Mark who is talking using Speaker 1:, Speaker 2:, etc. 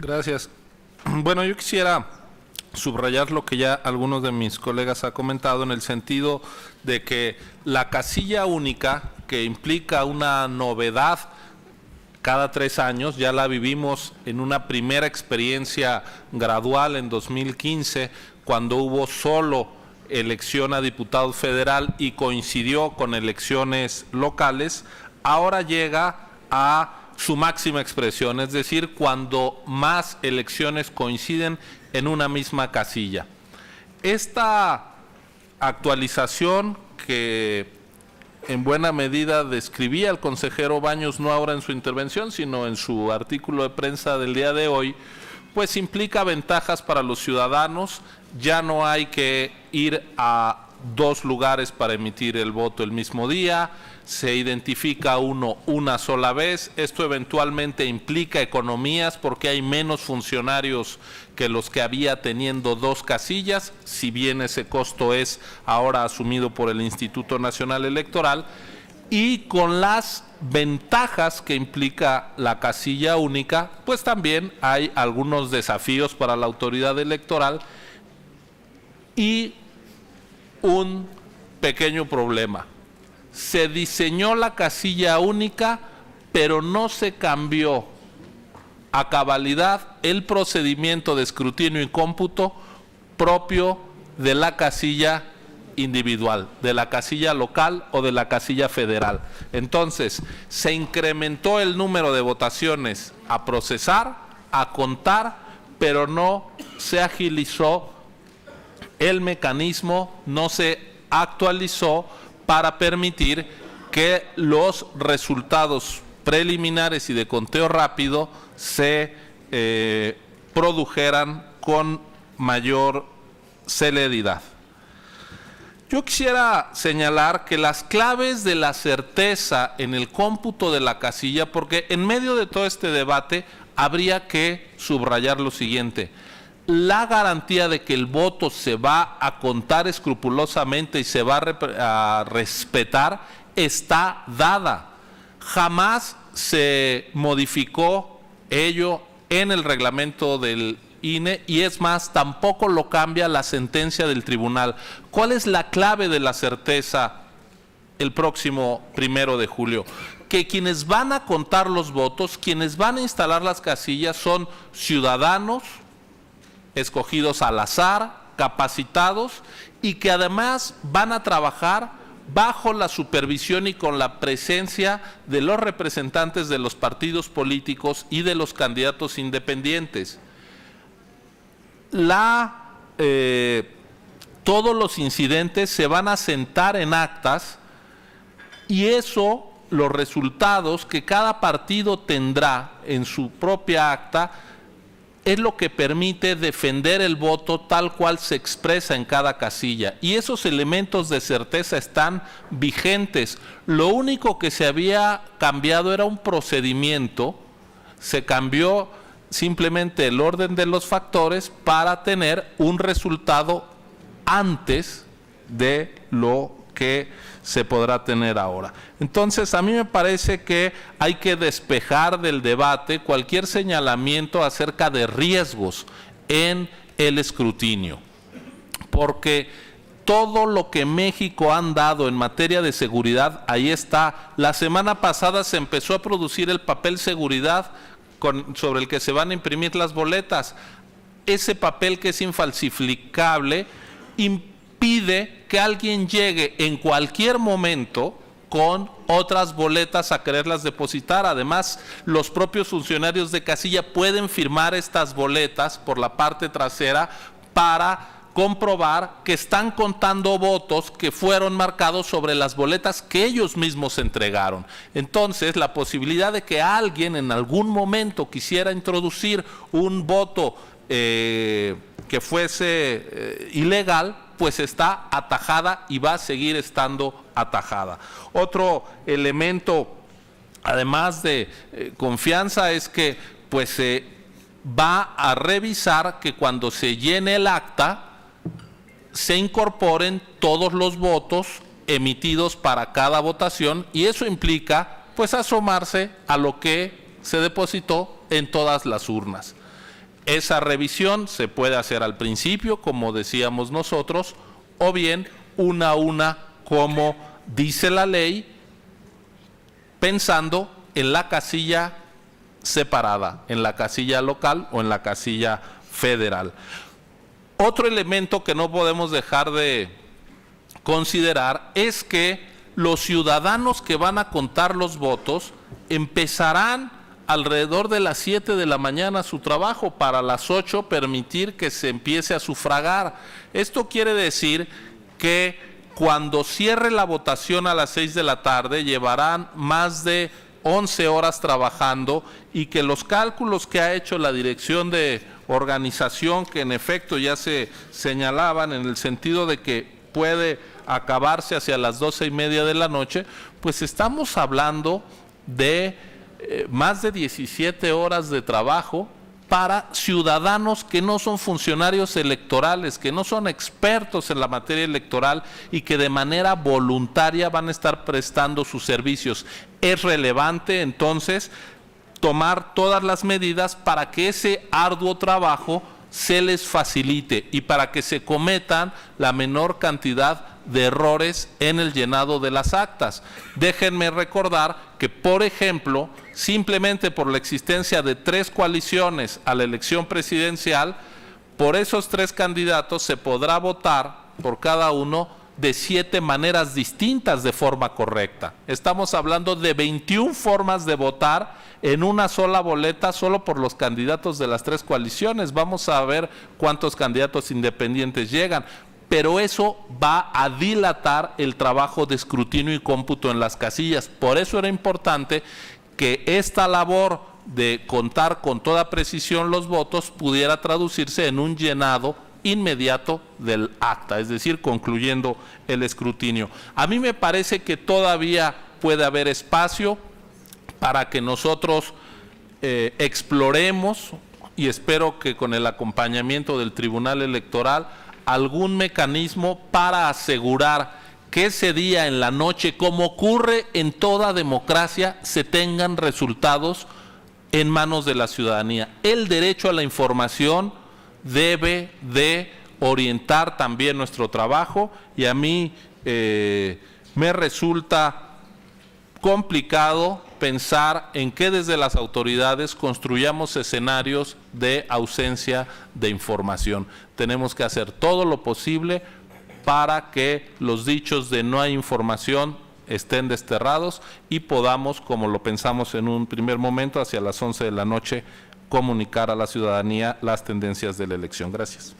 Speaker 1: Gracias. Bueno, yo quisiera subrayar lo que ya algunos de mis colegas han comentado, en el sentido de que la casilla única, que implica una novedad cada 3 años, ya la vivimos en una primera experiencia gradual en 2015, cuando hubo solo elección a diputado federal y coincidió con elecciones locales. Ahora llega a su máxima expresión, es decir, cuando más elecciones coinciden en una misma casilla. Esta actualización, que en buena medida describía el consejero Baños, no ahora en su intervención, sino en su artículo de prensa del día de hoy, pues implica ventajas para los ciudadanos. Ya no hay que ir a 2 lugares para emitir el voto el mismo día, se identifica uno una sola vez. Esto eventualmente implica economías porque hay menos funcionarios que los que había teniendo 2 casillas, si bien ese costo es ahora asumido por el Instituto Nacional Electoral, y con las ventajas que implica la casilla única, pues también hay algunos desafíos para la autoridad electoral y un pequeño problema. Se diseñó la casilla única, pero no se cambió a cabalidad el procedimiento de escrutinio y cómputo propio de la casilla individual, de la casilla local o de la casilla federal. Entonces, se incrementó el número de votaciones a procesar, a contar, pero no se agilizó el mecanismo, no se actualizó para permitir que los resultados preliminares y de conteo rápido se produjeran con mayor celeridad. Yo quisiera señalar que las claves de la certeza en el cómputo de la casilla, porque en medio de todo este debate habría que subrayar lo siguiente: la garantía de que el voto se va a contar escrupulosamente y se va a respetar está dada. Jamás se modificó ello en el reglamento del INE y es más, tampoco lo cambia la sentencia del tribunal. ¿Cuál es la clave de la certeza el próximo 1 de julio? Que quienes van a contar los votos, quienes van a instalar las casillas, son ciudadanos escogidos al azar, capacitados, y que además van a trabajar bajo la supervisión y con la presencia de los representantes de los partidos políticos y de los candidatos independientes. Todos los incidentes se van a sentar en actas, y eso, los resultados que cada partido tendrá en su propia acta, es lo que permite defender el voto tal cual se expresa en cada casilla. Y esos elementos de certeza están vigentes. Lo único que se había cambiado era un procedimiento, se cambió simplemente el orden de los factores para tener un resultado antes de lo que se podrá tener ahora. Entonces, a mí me parece que hay que despejar del debate cualquier señalamiento acerca de riesgos en el escrutinio, porque todo lo que México han dado en materia de seguridad, ahí está. La semana pasada se empezó a producir el papel seguridad sobre el que se van a imprimir las boletas. Ese papel, que es infalsificable, impide que alguien llegue en cualquier momento con otras boletas a quererlas depositar. Además, los propios funcionarios de casilla pueden firmar estas boletas por la parte trasera para comprobar que están contando votos que fueron marcados sobre las boletas que ellos mismos entregaron. Entonces, la posibilidad de que alguien en algún momento quisiera introducir un voto que fuese ilegal, pues está atajada y va a seguir estando atajada. Otro elemento, además de confianza, es que pues se va a revisar que cuando se llene el acta se incorporen todos los votos emitidos para cada votación, y eso implica pues asomarse a lo que se depositó en todas las urnas. Esa revisión se puede hacer al principio, como decíamos nosotros, o bien una a una, como dice la ley, pensando en la casilla separada, en la casilla local o en la casilla federal. Otro elemento que no podemos dejar de considerar es que los ciudadanos que van a contar los votos empezarán alrededor de las 7 de la mañana su trabajo, para las 8 permitir que se empiece a sufragar. Esto quiere decir que cuando cierre la votación a las 6 de la tarde llevarán más de 11 horas trabajando, y que los cálculos que ha hecho la Dirección de Organización, que en efecto ya se señalaban en el sentido de que puede acabarse hacia las 12:30 de la noche, pues estamos hablando de más de 17 horas de trabajo para ciudadanos que no son funcionarios electorales, que no son expertos en la materia electoral y que de manera voluntaria van a estar prestando sus servicios. Es relevante entonces tomar todas las medidas para que ese arduo trabajo se les facilite y para que se cometan la menor cantidad de errores en el llenado de las actas. Déjenme recordar que, por ejemplo, simplemente por la existencia de 3 coaliciones a la elección presidencial, por esos 3 candidatos se podrá votar por cada uno de 7 maneras distintas de forma correcta. Estamos hablando de 21 formas de votar en una sola boleta solo por los candidatos de las 3 coaliciones. Vamos a ver cuántos candidatos independientes llegan, pero eso va a dilatar el trabajo de escrutinio y cómputo en las casillas. Por eso era importante que esta labor de contar con toda precisión los votos pudiera traducirse en un llenado inmediato del acta, es decir, concluyendo el escrutinio. A mí me parece que todavía puede haber espacio para que nosotros exploremos, y espero que con el acompañamiento del Tribunal Electoral, algún mecanismo para asegurar que ese día en la noche, como ocurre en toda democracia, se tengan resultados en manos de la ciudadanía. El derecho a la información debe de orientar también nuestro trabajo, y a mí me resulta complicado pensar en que desde las autoridades construyamos escenarios de ausencia de información. Tenemos que hacer todo lo posible para que los dichos de no hay información estén desterrados y podamos, como lo pensamos en un primer momento, hacia las 11 de la noche, comunicar a la ciudadanía las tendencias de la elección. Gracias.